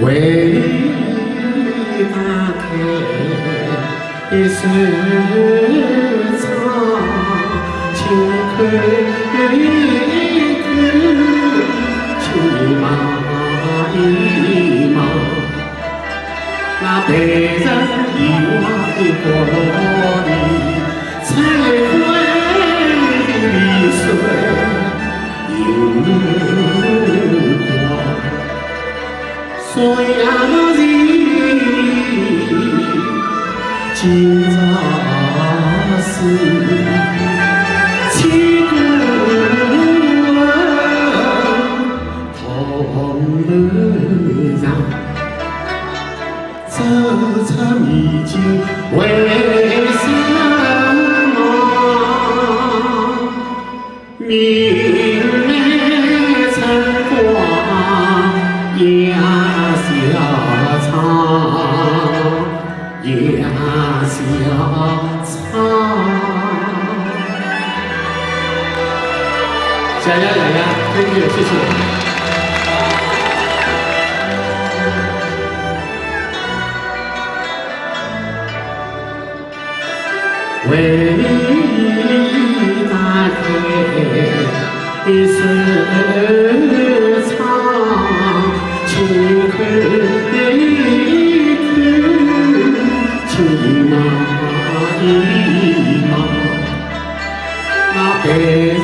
为打开市场，请看去马一马，那被人遗忘的菠萝里，才会的水有光。所以啊，今朝是千古同路上，这场迷境为什么？明媚晨光也笑场，也笑场。小丫，thank you，谢谢。为打开市场，请看去马一马，那被人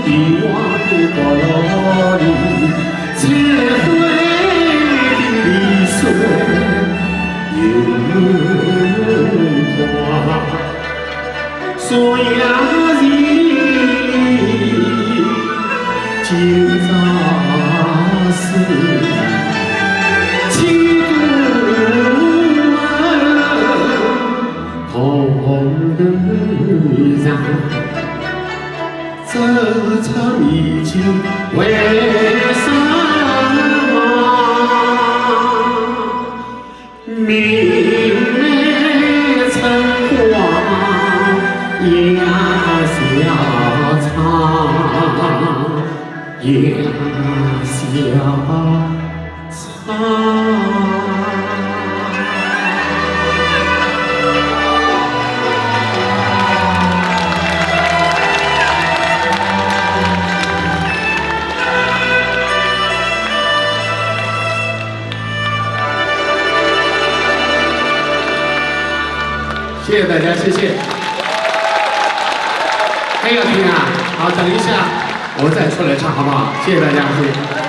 遗忘的菠萝里，才会的水有光。所以啊，今朝是千古同路上，这场迷境为什么？明媚晨光也笑场，也笑场。谢谢大家，谢谢。还要听啊？好，等一下我再出来唱，好不好？谢谢大家，谢谢。